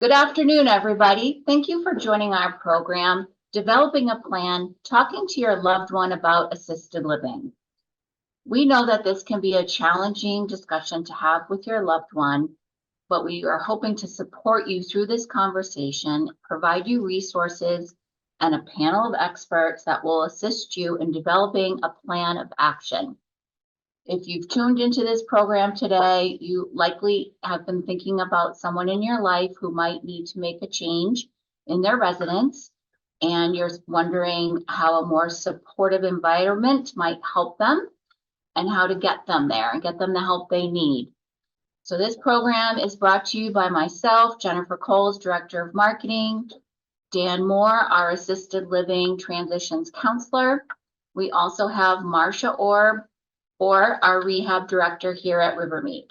Good afternoon, everybody. Thank you for joining our program, Developing a Plan, Talking to Your Loved One About Assisted Living. We know that this can be a challenging discussion to have with your loved one, but we are hoping to support you through this conversation, provide you resources, and a panel of experts that will assist you in developing a plan of action. If you've tuned into this program today, you likely have been thinking about someone in your life who might need to make a change in their residence, and you're wondering how a more supportive environment might help them and how to get them there and get them the help they need. So this program is brought to you by myself, Jennifer Coles, Director of Marketing, Dan Moore, our Assisted Living Transitions Counselor. We also have Marsha Orb, or our rehab director here at Rivermead.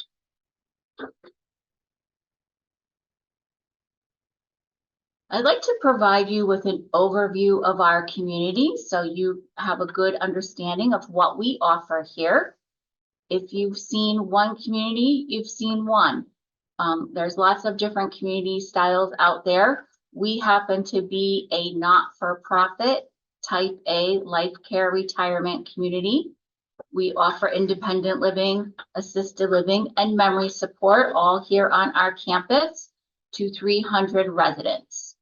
I'd like to provide you with an overview of our community so you have a good understanding of what we offer here. If you've seen one community, you've seen one. There's lots of different community styles out there. We happen to be a not-for-profit type A life care retirement community. We offer independent living, assisted living, and memory support all here on our campus to 300 residents.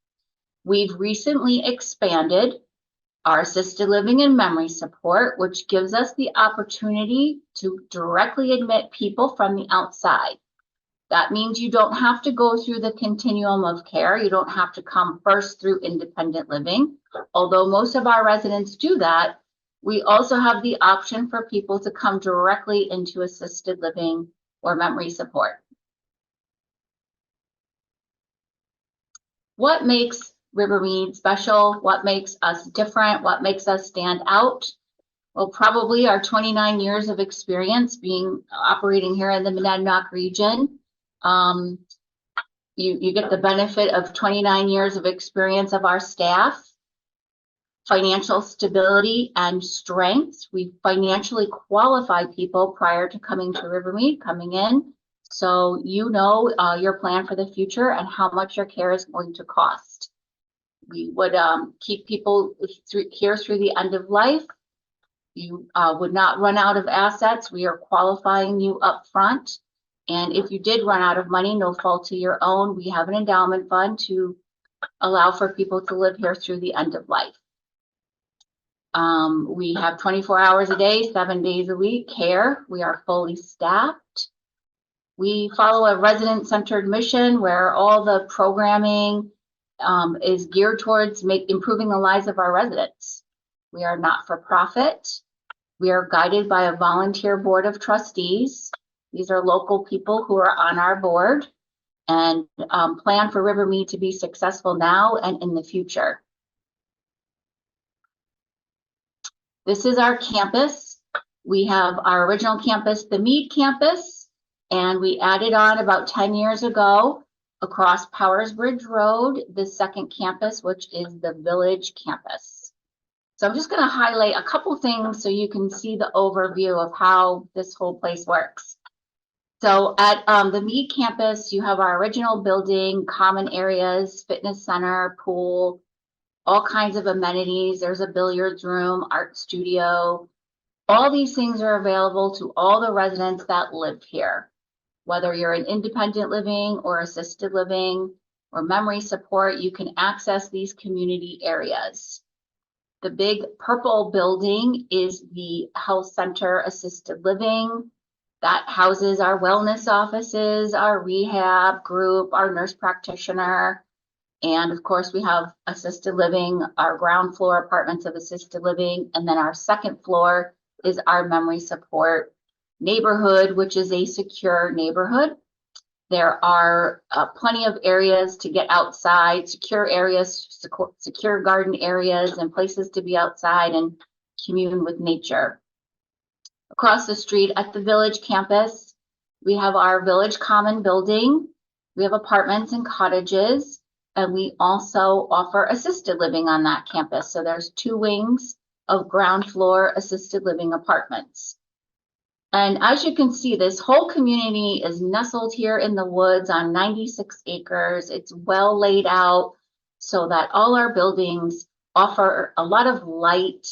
We've recently expanded our assisted living and memory support, which gives us the opportunity to directly admit people from the outside. That means you don't have to go through the continuum of care. You don't have to come first through independent living, although most of our residents do that. We also have the option for people to come directly into assisted living or memory support. What makes Rivermead special? What makes us different? What makes us stand out? Well, probably our 29 years of experience operating here in the Monadnock region. You get the benefit of 29 years of experience of our staff. Financial stability and strength. We financially qualify people prior to coming to Rivermead, coming in. So you know your plan for the future and how much your care is going to cost. We would keep people here through the end of life. You would not run out of assets. We are qualifying you up front. And if you did run out of money, no fault to your own, we have an endowment fund to allow for people to live here through the end of life. We have 24 hours a day, 7 days a week care. We are fully staffed. We follow a resident-centered mission where all the programming is geared towards improving the lives of our residents. We are not-for-profit. We are guided by a volunteer board of trustees. These are local people who are on our board and plan for Rivermead to be successful now and in the future. This is our campus. We have our original campus, the Mead campus, and we added on about 10 years ago across Powers Bridge Road, the second campus, which is the Village campus. So I'm just going to highlight a couple things so you can see the overview of how this whole place works. So at the Mead campus, you have our original building, common areas, fitness center, pool, all kinds of amenities. There's a billiards room, art studio. All these things are available to all the residents that live here. Whether you're in independent living or assisted living or memory support, you can access these community areas. The big purple building is the health center assisted living. That houses our wellness offices, our rehab group, our nurse practitioner. And of course, we have assisted living, our ground floor apartments of assisted living. And then our second floor is our memory support neighborhood, which is a secure neighborhood. There are plenty of areas to get outside, secure areas, secure garden areas, and places to be outside and commune with nature. Across the street at the Village campus, we have our Village Common building. We have apartments and cottages. And we also offer assisted living on that campus. So there's 2 wings of ground floor assisted living apartments. And as you can see, this whole community is nestled here in the woods on 96 acres. It's well laid out so that all our buildings offer a lot of light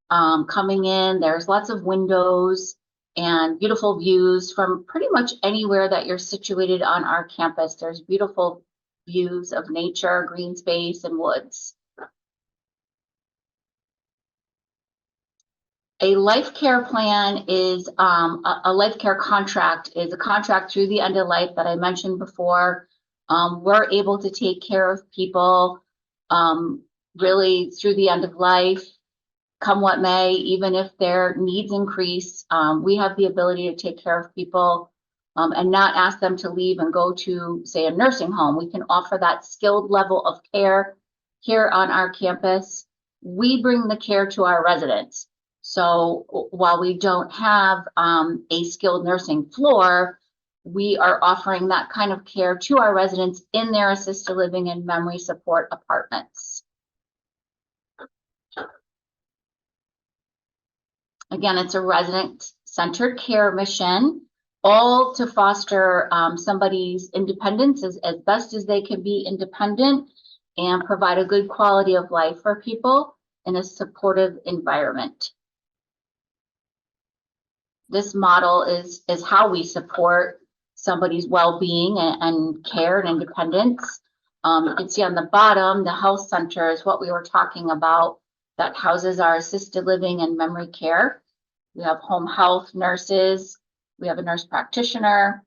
coming in. There's lots of windows and beautiful views from pretty much anywhere that you're situated on our campus. There's beautiful views of nature, green space, and woods. A life care plan is a life care contract is a contract through the end of life that I mentioned before. We're able to take care of people really through the end of life, come what may, even if their needs increase. We have the ability to take care of people and not ask them to leave and go to, say, a nursing home. We can offer that skilled level of care here on our campus. We bring the care to our residents. So while we don't have a skilled nursing floor, we are offering that kind of care to our residents in their assisted living and memory support apartments. Again, it's a resident-centered care mission, all to foster somebody's independence as best as they can be independent and provide a good quality of life for people in a supportive environment. This model is how we support somebody's well-being and care and independence. You can see on the bottom, the health center is what we were talking about that houses our assisted living and memory care. We have home health nurses, we have a nurse practitioner,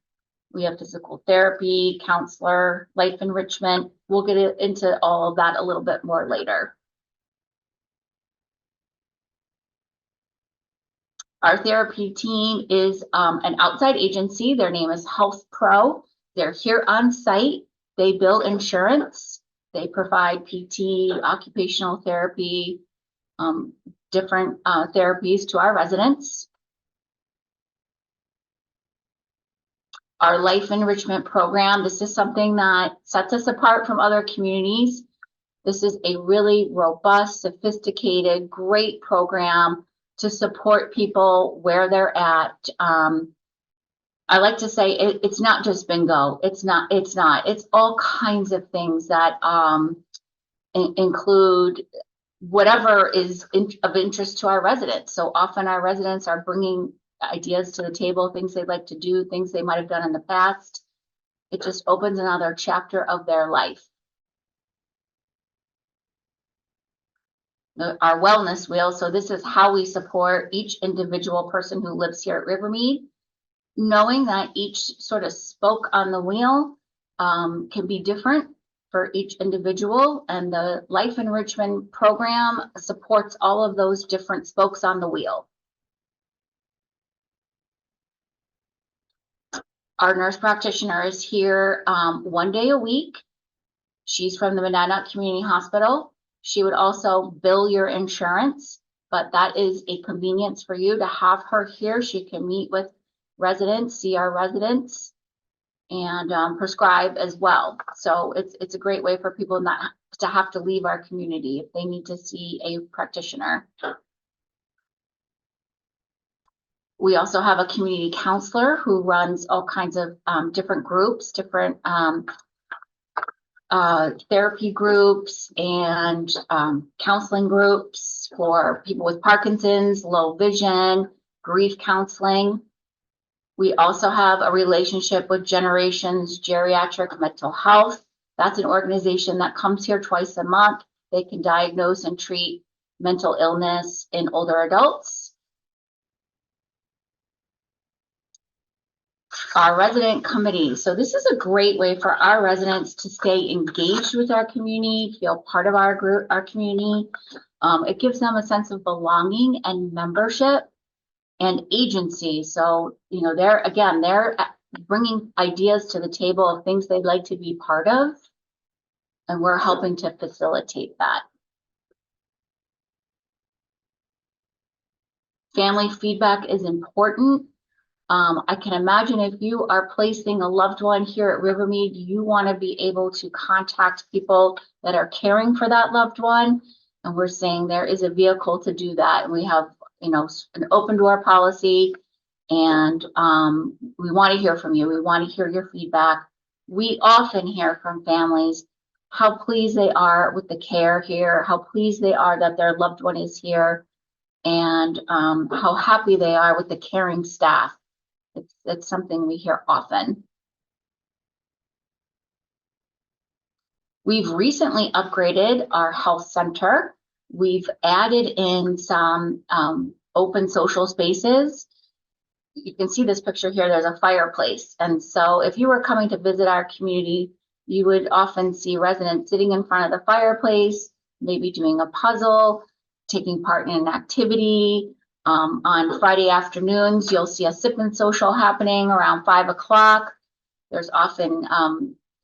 we have physical therapy, counselor, life enrichment. We'll get into all of that a little bit more later. Our therapy team is an outside agency. Their name is Health Pro. They're here on site. They bill insurance. They provide PT, occupational therapy, different therapies to our residents. Our life enrichment program, this is something that sets us apart from other communities. This is a really robust, sophisticated, great program to support people where they're at. I like to say it's not just bingo. It's not. It's all kinds of things that include whatever is of interest to our residents. So often our residents are bringing ideas to the table, things they'd like to do, things they might have done in the past. It just opens another chapter of their life. Our wellness wheel. So this is how we support each individual person who lives here at Rivermead, knowing that each sort of spoke on the wheel can be different for each individual, and the life enrichment program supports all of those different spokes on the wheel. Our nurse practitioner is here 1 day a week. She's from the Monadnock Community Hospital. She would also bill your insurance, but that is a convenience for you to have her here. She can meet with residents, see our residents, and prescribe as well. So it's a great way for people not to have to leave our community if they need to see a practitioner. We also have a community counselor who runs all kinds of different groups, different therapy groups and counseling groups for people with Parkinson's, low vision, grief counseling. We also have a relationship with Generations Geriatric Mental Health. That's an organization that comes here twice a month. They can diagnose and treat mental illness in older adults. Our resident committee. So this is a great way for our residents to stay engaged with our community, feel part of our group, our community. It gives them a sense of belonging and membership and agency. So, you know, they're bringing ideas to the table of things they'd like to be part of, and we're helping to facilitate that. Family feedback is important. I can imagine if you are placing a loved one here at Rivermead, you want to be able to contact people that are caring for that loved one. And we're saying there is a vehicle to do that. And we have, you know, an open door policy And we want to hear from you. We want to hear your feedback. We often hear from families how pleased they are with the care here, how pleased they are that their loved one is here, and how happy they are with the caring staff. It's something we hear often. We've recently upgraded our health center. We've added in some open social spaces. You can see this picture here, there's a fireplace. And so if you were coming to visit our community, you would often see residents sitting in front of the fireplace, maybe doing a puzzle, taking part in an activity. On Friday afternoons, you'll see a sip and social happening around 5 o'clock. There's often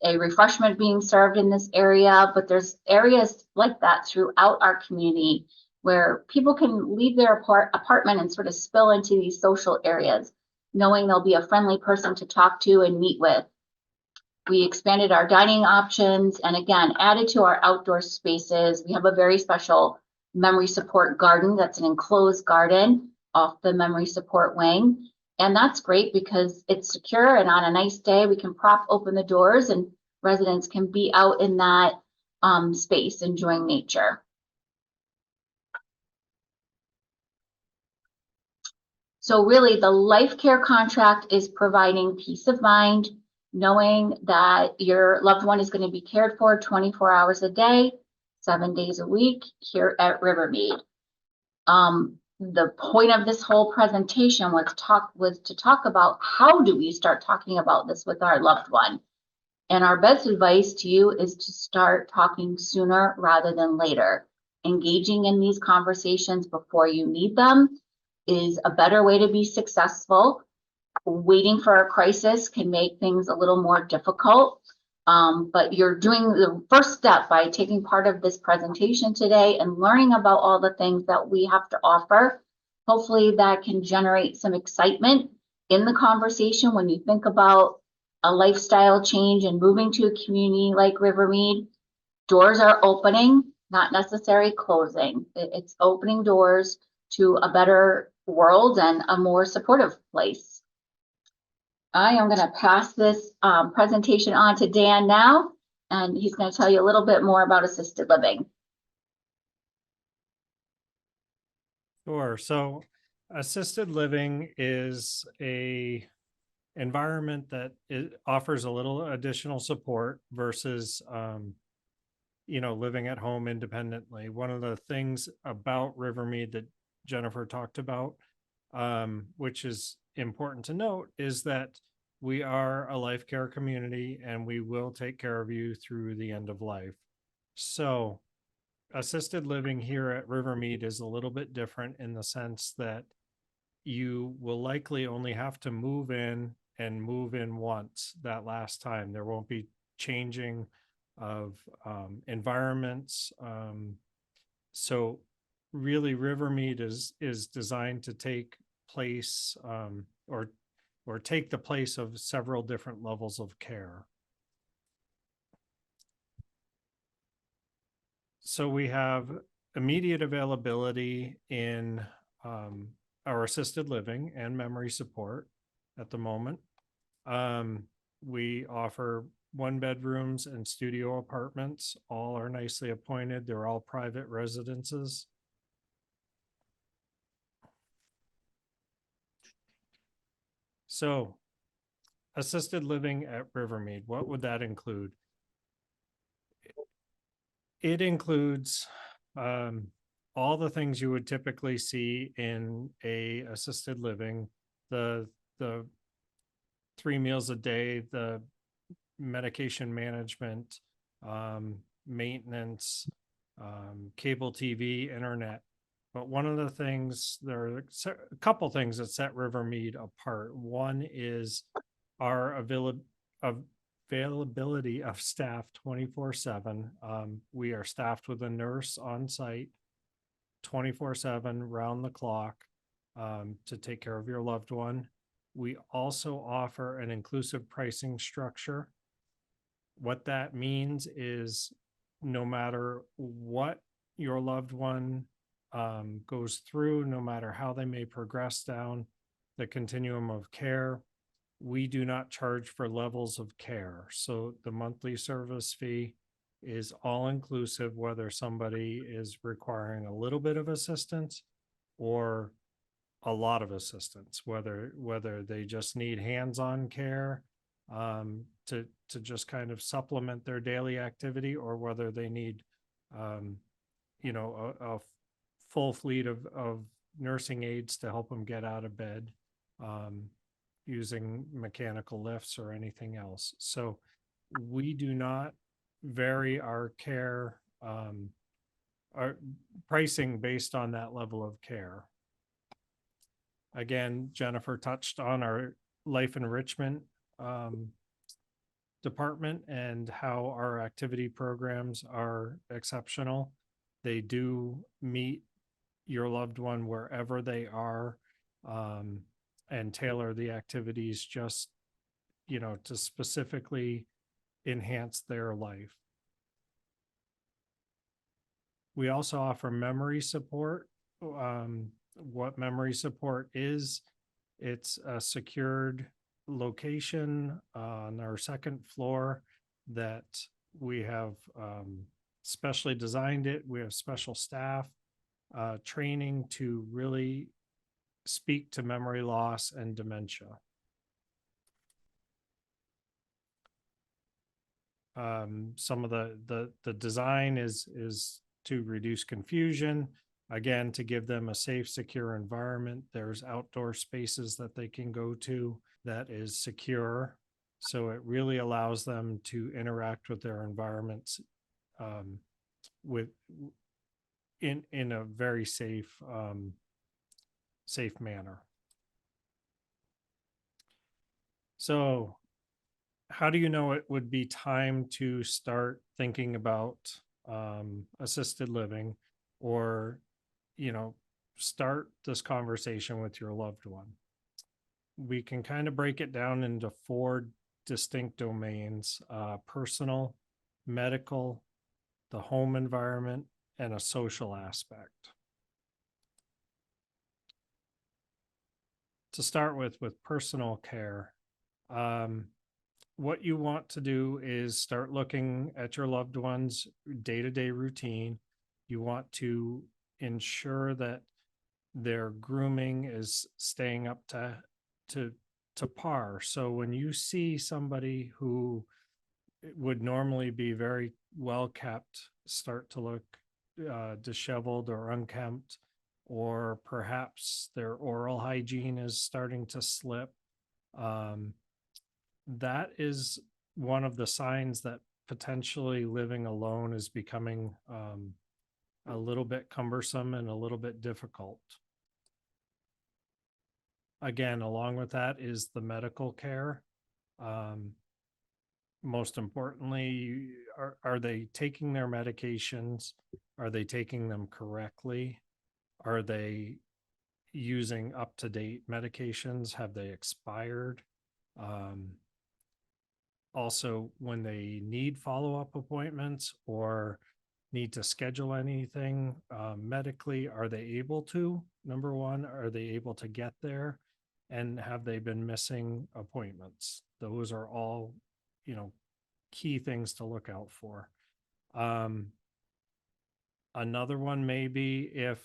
a refreshment being served in this area, but there's areas like that throughout our community where people can leave their apartment and sort of spill into these social areas, knowing there'll be a friendly person to talk to and meet with. We expanded our dining options and again, added to our outdoor spaces. We have a very special memory support garden that's an enclosed garden off the memory support wing. And that's great because it's secure, and on a nice day, we can prop open the doors and residents can be out in that space enjoying nature. So really, the Life Care contract is providing peace of mind, knowing that your loved one is going to be cared for 24 hours a day, 7 days a week here at Rivermead. The point of this whole presentation was to talk about how do we start talking about this with our loved one. And our best advice to you is to start talking sooner rather than later. Engaging in these conversations before you need them is a better way to be successful. Waiting for a crisis can make things a little more difficult. But you're doing the first step by taking part of this presentation today and learning about all the things that we have to offer. Hopefully that can generate some excitement in the conversation when you think about a lifestyle change and moving to a community like Rivermead. Doors are opening, not necessarily closing. It's opening doors to a better world and a more supportive place. I am going to pass this presentation on to Dan now, and he's going to tell you a little bit more about assisted living. Sure. So assisted living is a environment that offers a little additional support versus, living at home independently. One of the things about Rivermead that Jennifer talked about, which is important to note, is that we are a life care community and we will take care of you through the end of life. So assisted living here at Rivermead is a little bit different in the sense that you will likely only have to move in and move in once that last time. There won't be changing of environments. So really Rivermead is designed to take place or take the place of several different levels of care. So we have immediate availability in our assisted living and memory support at the moment. We offer 1-bedrooms and studio apartments. All are nicely appointed. They're all private residences. So assisted living at Rivermead, what would that include? It includes all the things you would typically see in a assisted living, the 3 meals a day, the medication management, maintenance, cable TV, internet. But one of the things, there are a couple things that set Rivermead apart. One is our availability of staff 24/7. We are staffed with a nurse on site 24/7, round the clock, to take care of your loved one. We also offer an inclusive pricing structure. What that means is no matter what your loved one goes through, no matter how they may progress down, the continuum of care. We do not charge for levels of care. So the monthly service fee is all inclusive, whether somebody is requiring a little bit of assistance or a lot of assistance, whether they just need hands-on care to just kind of supplement their daily activity, or whether they need a full fleet of nursing aides to help them get out of bed, using mechanical lifts or anything else. So we do not vary our care, our pricing based on that level of care. Again, Jennifer touched on our life enrichment department and how our activity programs are exceptional. They do meet your loved one wherever they are, and tailor the activities just, to specifically enhance their life. We also offer memory support. What memory support is, it's a secured location on our second floor that we have specially designed it. We have special staff training to really speak to memory loss and dementia. Some of the design is to reduce confusion. Again, to give them a safe, secure environment. There's outdoor spaces that they can go to that is secure. So it really allows them to interact with their environments in a very safe manner. So how do you know it would be time to start thinking about assisted living, or start this conversation with your loved one? We can kind of break it down into 4 distinct domains: personal, medical, the home environment, and a social aspect. To start with personal care, what you want to do is start looking at your loved one's day-to-day routine. You want to ensure that their grooming is staying up to par. So when you see somebody who would normally be very well kept start to look disheveled or unkempt, or perhaps their oral hygiene is starting to slip, that is one of the signs that potentially living alone is becoming a little bit cumbersome and a little bit difficult. Again, along with that is the medical care. Most importantly, are they taking their medications? Are they taking them correctly? Are they using up-to-date medications? Have they expired? Also, when they need follow-up appointments or need to schedule anything medically, are they able to? Number one, are they able to get there? And have they been missing appointments? Those are all, key things to look out for. Another one may be if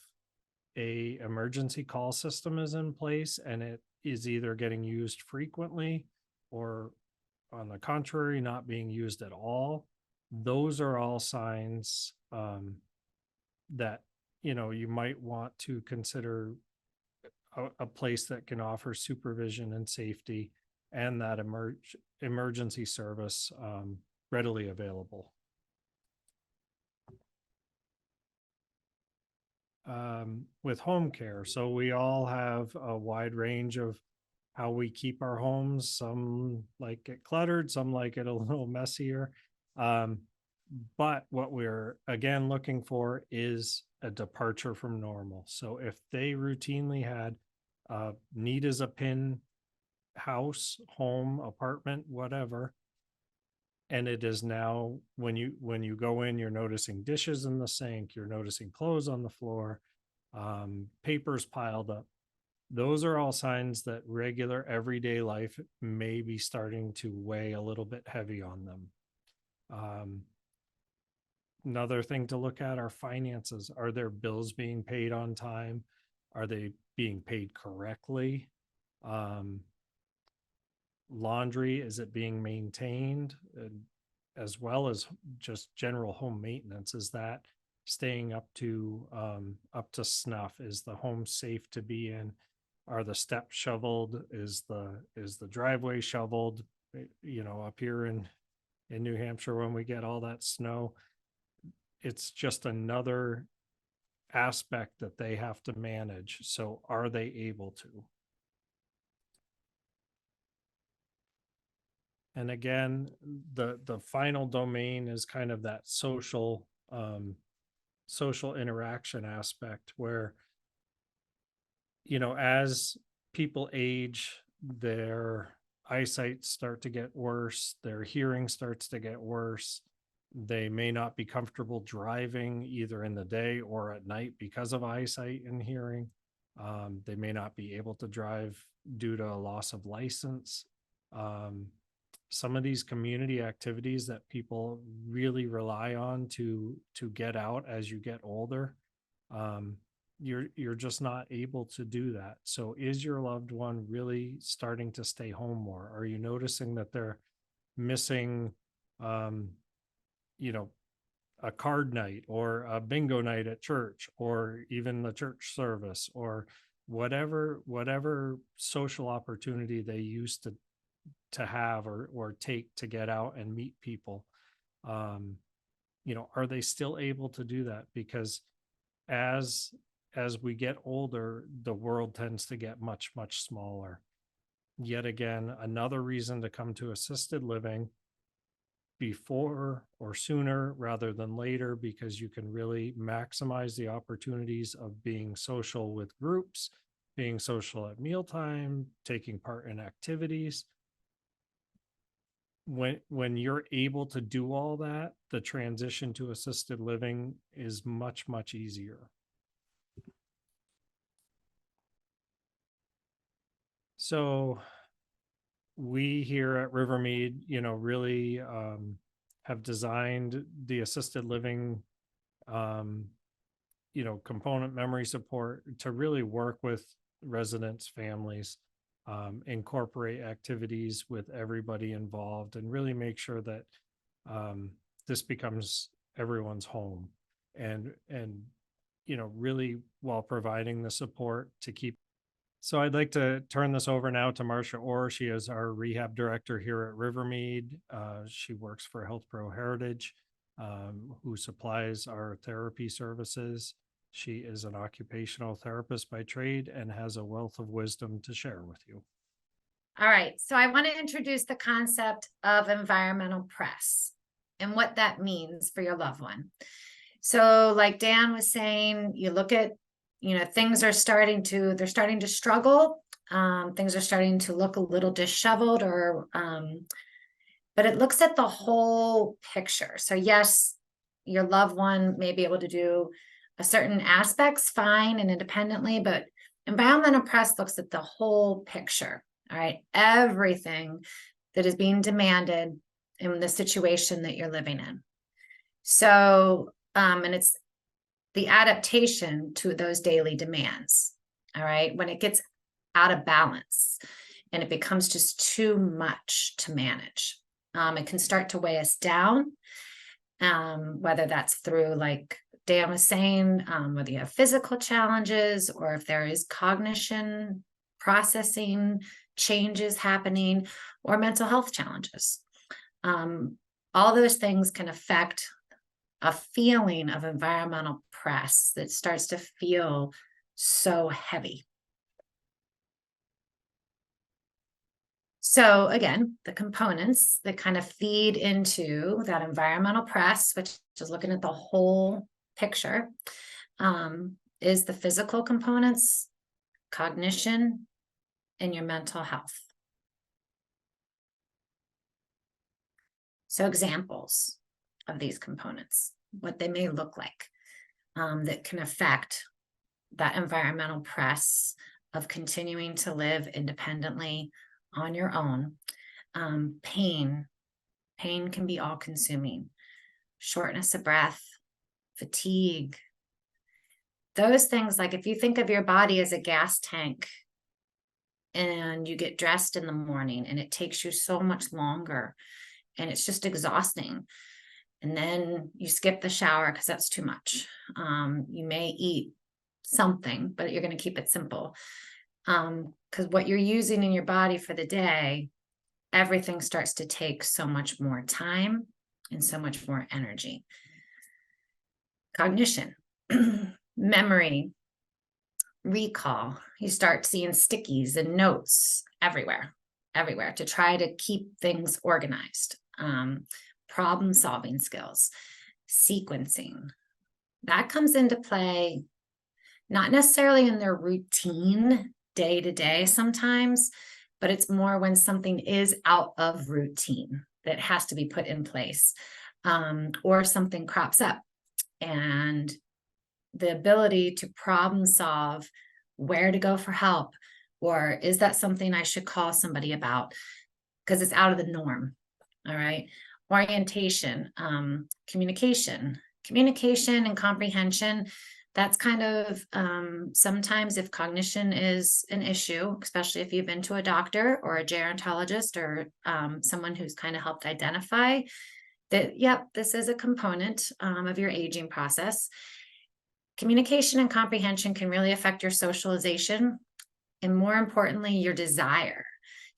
a emergency call system is in place and it is either getting used frequently or, on the contrary, not being used at all. Those are all signs that you might want to consider a place that can offer supervision and safety and that emergency service readily available. With home care, so we all have a wide range of how we keep our homes. Some like it cluttered, some like it a little messier. But what we're again looking for is a departure from normal. So if they routinely had neat as a pin house, home, apartment, whatever, and it is now when you go in, you're noticing dishes in the sink, you're noticing clothes on the floor, papers piled up, those are all signs that regular everyday life may be starting to weigh a little bit heavy on them. Another thing to look at are finances. Are their bills being paid on time? Are they being paid correctly? Laundry, is it being maintained? As well as just general home maintenance, is that staying up to snuff? Is the home safe to be in? Are the steps shoveled? Is the driveway shoveled? Up here in New Hampshire, when we get all that snow, it's just another aspect that they have to manage. So are they able to? And again, the final domain is kind of that social interaction aspect where, as people age, their eyesight start to get worse, their hearing starts to get worse. They may not be comfortable driving either in the day or at night because of eyesight and hearing. They may not be able to drive due to a loss of license. Some of these community activities that people really rely on to get out as you get older, you're just not able to do that. So is your loved one really starting to stay home more? Are you noticing that they're missing a card night or a bingo night at church, or even the church service, or whatever social opportunity they used to have or take to get out and meet people? Are they still able to do that? Because as we get older, the world tends to get much, much smaller. Yet again, another reason to come to assisted living before or sooner rather than later, because you can really maximize the opportunities of being social with groups, being social at mealtime, taking part in activities. When you're able to do all that, the transition to assisted living is much, much easier. So we here at Rivermead, really have designed the assisted living, component memory support to really work with residents, families, incorporate activities with everybody involved, and really make sure that this becomes everyone's home, and really while providing the support to keep. So I'd like to turn this over now to Marcia Orr. She is our rehab director here at Rivermead. She works for Health Pro Heritage, who supplies our therapy services. She is an occupational therapist by trade and has a wealth of wisdom to share with you. All right, so I want to introduce the concept of environmental press and what that means for your loved one. So like Dan was saying, you look at, things are starting to struggle. Things are starting to look a little disheveled, but it looks at the whole picture. So yes, your loved one may be able to do a certain aspects fine and independently, but environmental press looks at the whole picture. All right, everything that is being demanded in the situation that you're living in. So, and it's the adaptation to those daily demands. All right, when it gets out of balance and it becomes just too much to manage, it can start to weigh us down, whether that's through, like Dan was saying, whether you have physical challenges or if there is cognition, processing changes happening, or mental health challenges. All those things can affect a feeling of environmental press that starts to feel so heavy. So again, the components that kind of feed into that environmental press, which is looking at the whole picture, is the physical components, cognition, and your mental health. So examples of these components, what they may look like, that can affect that environmental press of continuing to live independently on your own. Pain can be all consuming, shortness of breath, fatigue, those things. Like if you think of your body as a gas tank and you get dressed in the morning and it takes you so much longer and it's just exhausting. And then you skip the shower because that's too much. You may eat something, but you're going to keep it simple. Because what you're using in your body for the day, everything starts to take so much more time and so much more energy. Cognition, memory, recall. You start seeing stickies and notes everywhere to try to keep things organized. Problem solving skills, sequencing, that comes into play, not necessarily in their routine day to day sometimes, but it's more when something is out of routine that has to be put in place, or something crops up, and the ability to problem solve, where to go for help, or is that something I should call somebody about because it's out of the norm. All right. Orientation, communication and comprehension. That's kind of sometimes if cognition is an issue, especially if you've been to a doctor or a gerontologist or someone who's kind of helped identify that, yep, this is a component of your aging process. Communication and comprehension can really affect your socialization and, more importantly, your desire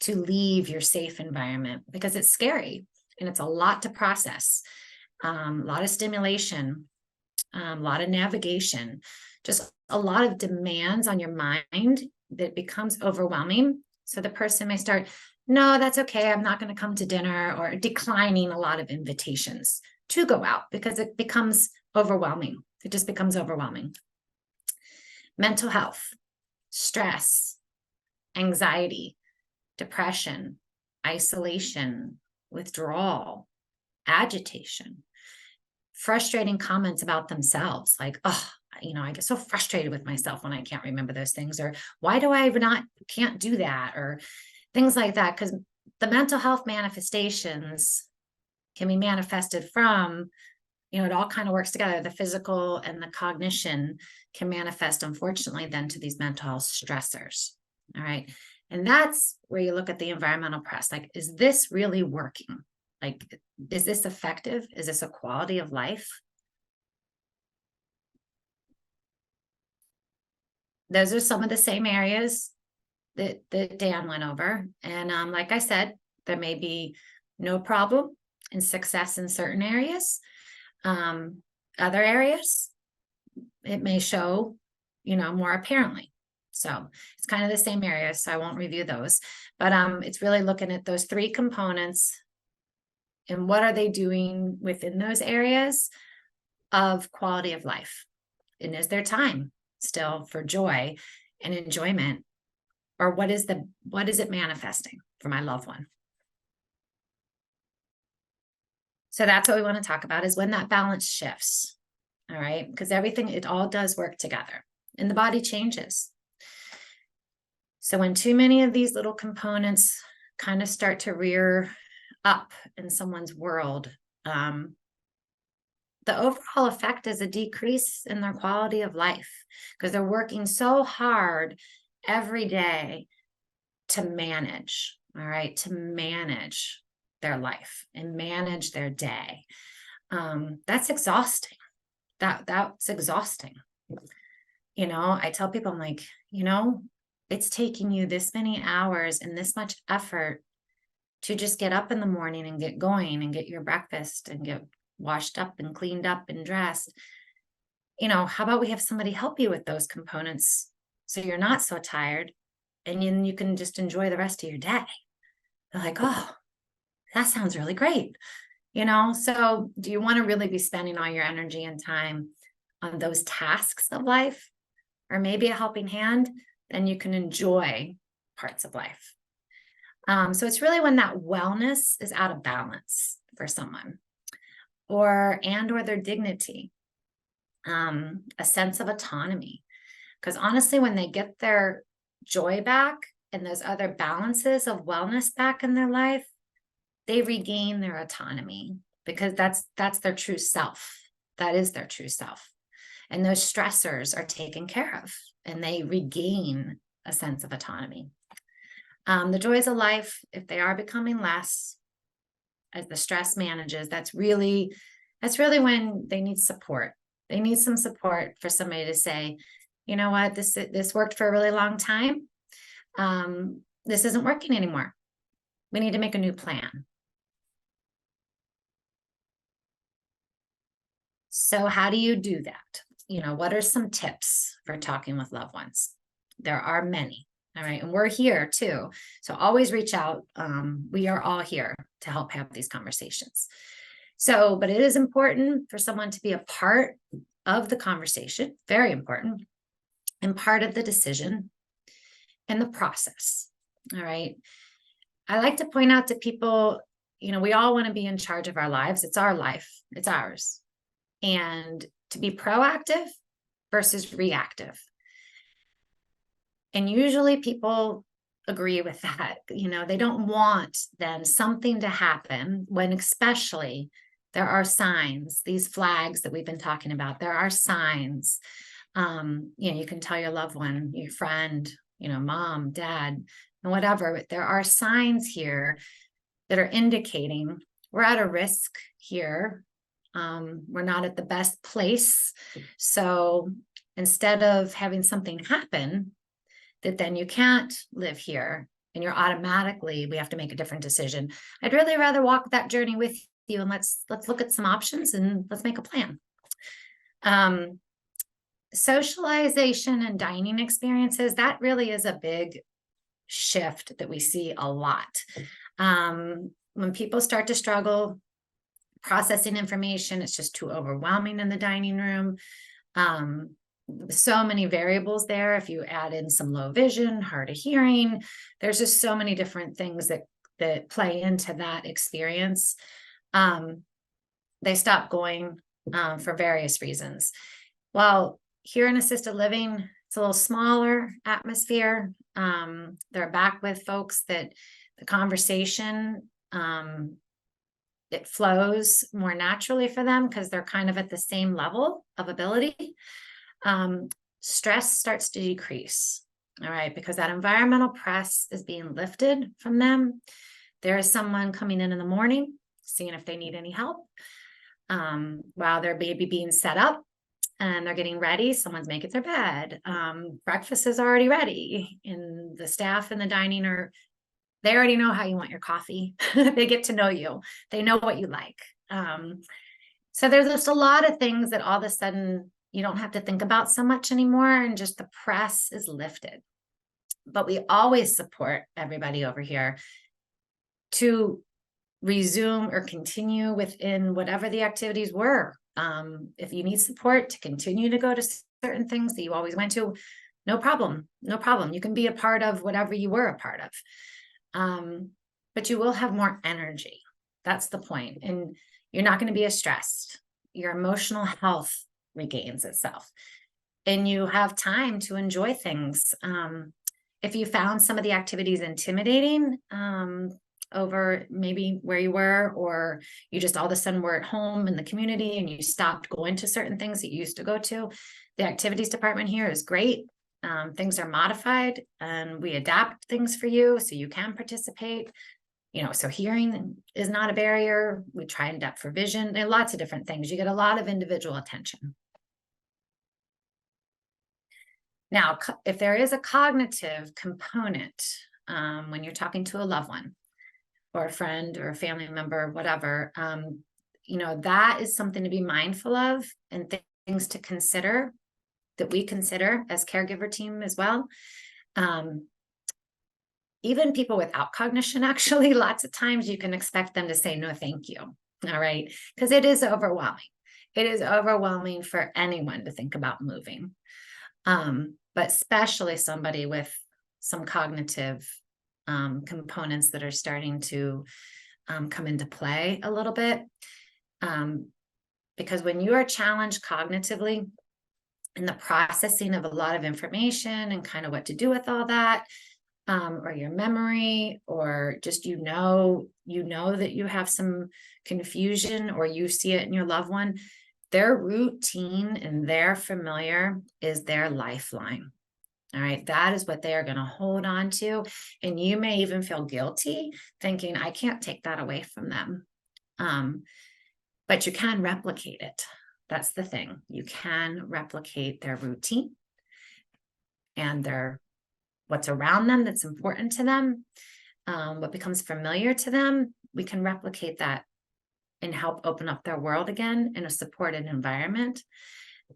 to leave your safe environment, because it's scary and it's a lot to process, a lot of stimulation, a lot of navigation, just a lot of demands on your mind that becomes overwhelming. So the person may start, no, that's okay, I'm not going to come to dinner, or declining a lot of invitations to go out because it becomes overwhelming. It just becomes overwhelming. Mental health, stress, anxiety, depression, isolation, withdrawal, agitation, frustrating comments about themselves, like, oh, I get so frustrated with myself when I can't remember those things, or why do I can't do that, or things like that. Because the mental health manifestations can be manifested from, it all kind of works together. The physical and the cognition can manifest, unfortunately, then to these mental health stressors. All right. And that's where you look at the environmental press. Like, is this really working? Like, is this effective? Is this a quality of life? Those are some of the same areas that Dan went over. And like I said, there may be no problem in success in certain areas. Other areas, it may show, more apparently. So it's kind of the same areas, so I won't review those. But it's really looking at those three components and what are they doing within those areas of quality of life. And is there time still for joy and enjoyment? Or what is it manifesting for my loved one? So that's what we want to talk about, is when that balance shifts. All right. Because it all does work together and the body changes. So when too many of these little components kind of start to rear up in someone's world, the overall effect is a decrease in their quality of life, because they're working so hard every day to manage, all right, to manage their life and manage their day. That's exhausting. That's exhausting. I tell people, I'm like, it's taking you this many hours and this much effort to just get up in the morning and get going and get your breakfast and get washed up and cleaned up and dressed. How about we have somebody help you with those components so you're not so tired, and then you can just enjoy the rest of your day. They're like, oh, that sounds really great. So do you want to really be spending all your energy and time on those tasks of life, or maybe a helping hand? Then you can enjoy parts of life. So it's really when that wellness is out of balance for someone, or their dignity, a sense of autonomy. Because honestly, when they get their joy back and those other balances of wellness back in their life, they regain their autonomy, because that's their true self. That is their true self. And those stressors are taken care of, and they regain a sense of autonomy. The joys of life, if they are becoming less as the stress manages, that's really when they need support. They need some support for somebody to say, you know what, this worked for a really long time. This isn't working anymore. We need to make a new plan. So how do you do that? You know, what are some tips for talking with loved ones? There are many. All right. And we're here too. So always reach out. We are all here to help have these conversations. So, but it is important for someone to be a part of the conversation, very important, and part of the decision and the process. All right. I like to point out to people, you know, we all want to be in charge of our lives. It's our life. It's ours. And to be proactive versus reactive. And usually people agree with that. You know, they don't want then something to happen when, especially, there are signs, these flags that we've been talking about. There are signs. You know, you can tell your loved one, your friend, you know, mom, dad, and whatever, but there are signs here that are indicating we're at a risk here. We're not at the best place. So instead of having something happen that then you can't live here and you're automatically, we have to make a different decision. I'd really rather walk that journey with you, and let's look at some options and let's make a plan. Socialization and dining experiences, that really is a big shift that we see a lot. When people start to struggle processing information, it's just too overwhelming in the dining room. So many variables there. If you add in some low vision, hard of hearing, there's just so many different things that play into that experience. They stop going for various reasons. Well, here in assisted living, it's a little smaller atmosphere. They're back with folks that the conversation, it flows more naturally for them because they're kind of at the same level of ability. Stress starts to decrease, all right, because that environmental press is being lifted from them. There is someone coming in the morning, seeing if they need any help. While their baby being set up and they're getting ready, someone's making their bed. Breakfast is already ready, and the staff in the dining they already know how you want your coffee. They get to know you. They know what you like. So there's just a lot of things that all of a sudden you don't have to think about so much anymore, and just the press is lifted. But we always support everybody over here to resume or continue within whatever the activities were. If you need support to continue to go to certain things that you always went to, no problem. No problem. You can be a part of whatever you were a part of. But you will have more energy. That's the point. And you're not going to be as stressed. Your emotional health regains itself. And you have time to enjoy things. If you found some of the activities intimidating, over maybe where you were, or you just all of a sudden were at home in the community and you stopped going to certain things that you used to go to, the activities department here is great. Things are modified and we adapt things for you so you can participate. You know, so hearing is not a barrier. We try and adapt for vision. There are lots of different things. You get a lot of individual attention. Now, if there is a cognitive component, when you're talking to a loved one or a friend or a family member, whatever, you know, that is something to be mindful of and things to consider that we consider as caregiver team as well. Even people without cognition, actually, lots of times you can expect them to say, no, thank you. All right. Because it is overwhelming. It is overwhelming for anyone to think about moving. But especially somebody with some cognitive components that are starting to come into play a little bit. Because when you are challenged cognitively, and the processing of a lot of information and kind of what to do with all that, or your memory, or just you know that you have some confusion, or you see it in your loved one, their routine and their familiar is their lifeline. All right, that is what they are going to hold on to. And you may even feel guilty thinking, I can't take that away from them. But you can replicate it. That's the thing. You can replicate their routine and their what's around them that's important to them, what becomes familiar to them. We can replicate that and help open up their world again in a supported environment.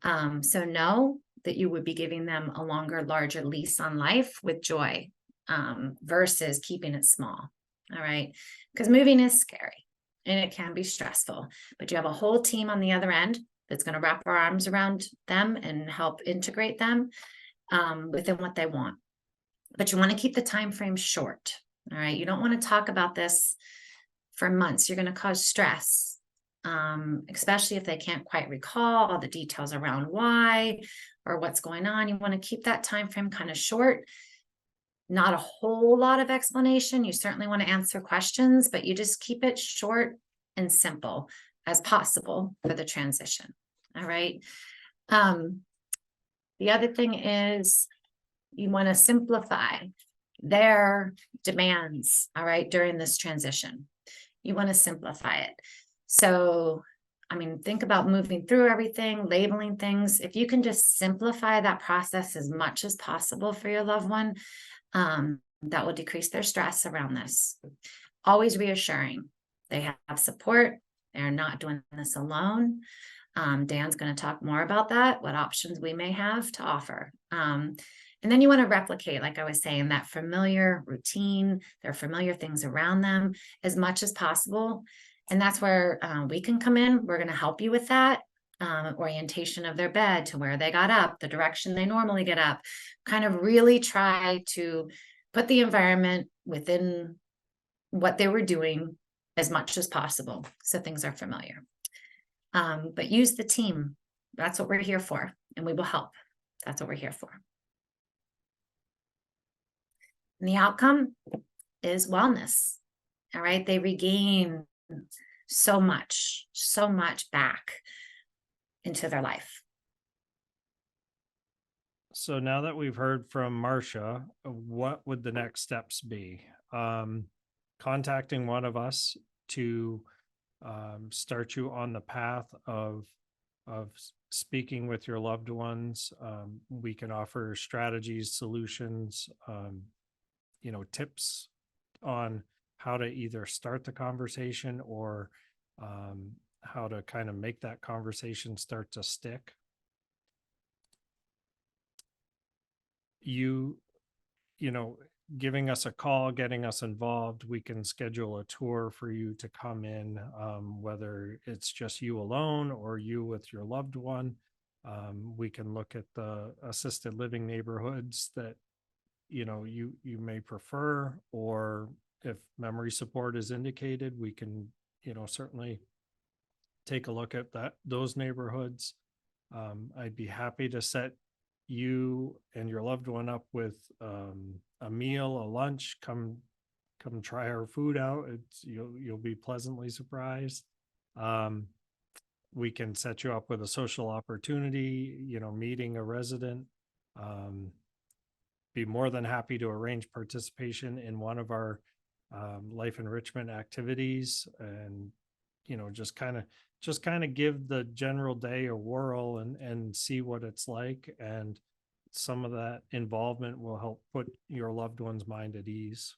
So know that you would be giving them a longer, larger lease on life with joy, versus keeping it small. All right. Because moving is scary and it can be stressful, but you have a whole team on the other end that's going to wrap our arms around them and help integrate them within what they want. But you want to keep the time frame short. All right. You don't want to talk about this for months. You're going to cause stress. Especially if they can't quite recall all the details around why or what's going on. You want to keep that time frame kind of short, not a whole lot of explanation. You certainly want to answer questions, but you just keep it short and simple as possible for the transition. All right. The other thing is you want to simplify their demands, all right, during this transition. You want to simplify it. So, I mean, think about moving through everything, labeling things. If you can just simplify that process as much as possible for your loved one, that will decrease their stress around this. Always reassuring. They have support. They're not doing this alone. Dan's going to talk more about that, what options we may have to offer. And then you want to replicate, like I was saying, that familiar routine, their familiar things around them as much as possible. And that's where we can come in. We're going to help you with that. Orientation of their bed to where they got up, the direction they normally get up, kind of really try to put the environment within what they were doing as much as possible. So things are familiar. But use the team. That's what we're here for. And we will help. That's what we're here for. And the outcome is wellness. All right. They regain so much back into their life. So now that we've heard from Marcia, what would the next steps be? Contacting one of us to start you on the path of speaking with your loved ones. We can offer strategies, solutions, tips on how to either start the conversation or how to kind of make that conversation start to stick. Giving us a call, getting us involved, we can schedule a tour for you to come in, whether it's just you alone or you with your loved one. We can look at the assisted living neighborhoods that you may prefer, or if memory support is indicated, we can certainly take a look at those neighborhoods. I'd be happy to set you and your loved one up with a meal, a lunch. Come try our food out. You'll be pleasantly surprised. We can set you up with a social opportunity, meeting a resident. Be more than happy to arrange participation in one of our life enrichment activities, and just kind of give the general day a whirl and see what it's like. And some of that involvement will help put your loved one's mind at ease.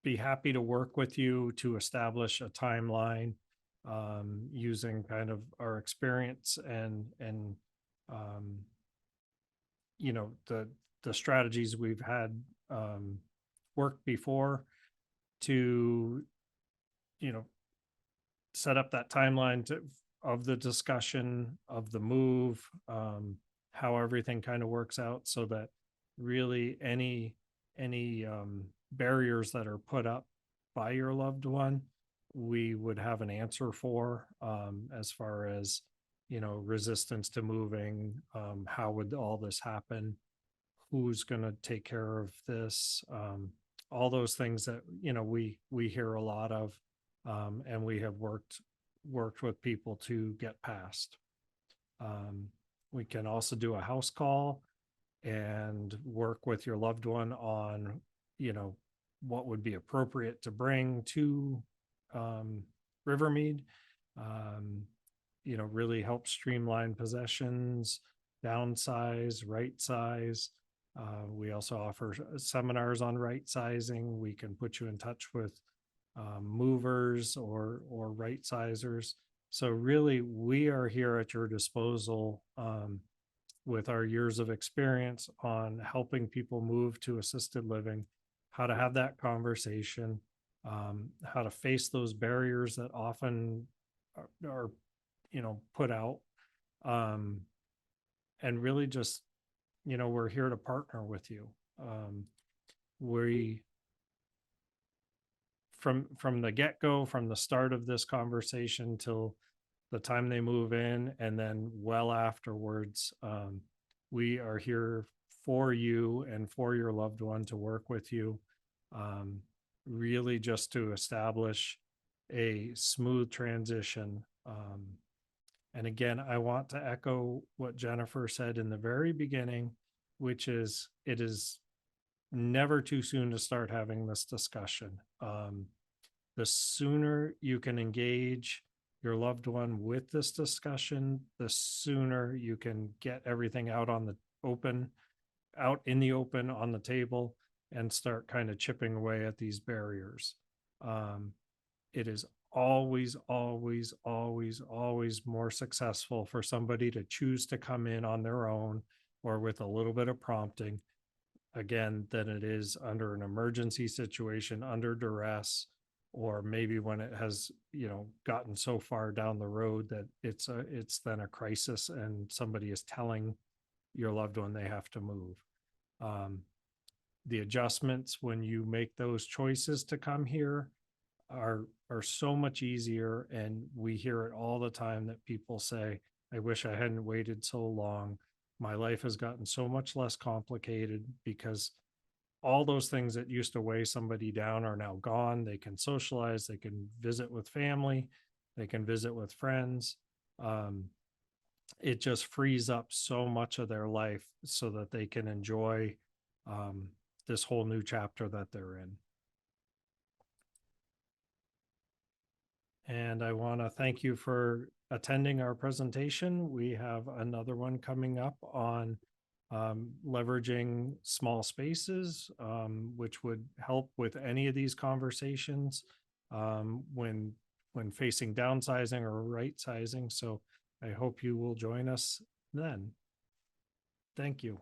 Be happy to work with you to establish a timeline using kind of our experience and the strategies we've had worked before to set up that timeline of the discussion, of the move, how everything kind of works out, so that really any barriers that are put up by your loved one, we would have an answer for, as far as, resistance to moving, how would all this happen? Who's gonna take care of this? All those things that, we hear a lot of, and we have worked with people to get past. We can also do a house call and work with your loved one on, what would be appropriate to bring to Rivermead. Really help streamline possessions, downsize, right size. We also offer seminars on right sizing. We can put you in touch with movers or right sizers. So really, we are here at your disposal, with our years of experience on helping people move to assisted living, how to have that conversation, how to face those barriers that often are put out, and really just, we're here to partner with you. We from the get-go, from the start of this conversation till the time they move in, and then well afterwards, we are here for you and for your loved one to work with you, really just to establish a smooth transition. And again, I want to echo what Jennifer said in the very beginning, which is it is never too soon to start having this discussion. The sooner you can engage your loved one with this discussion, the sooner you can get everything out in the open on the table and start kind of chipping away at these barriers. It is always, always, always, always more successful for somebody to choose to come in on their own or with a little bit of prompting, again, than it is under an emergency situation, under duress, or maybe when it has, gotten so far down the road that it's then a crisis and somebody is telling your loved one they have to move. The adjustments when you make those choices to come here are so much easier, and we hear it all the time that people say, I wish I hadn't waited so long. My life has gotten so much less complicated because all those things that used to weigh somebody down are now gone. They can socialize, they can visit with family, they can visit with friends. It just frees up so much of their life so that they can enjoy this whole new chapter that they're in. And I want to thank you for attending our presentation. We have another one coming up on leveraging small spaces, which would help with any of these conversations when facing downsizing or right sizing. So I hope you will join us then. Thank you.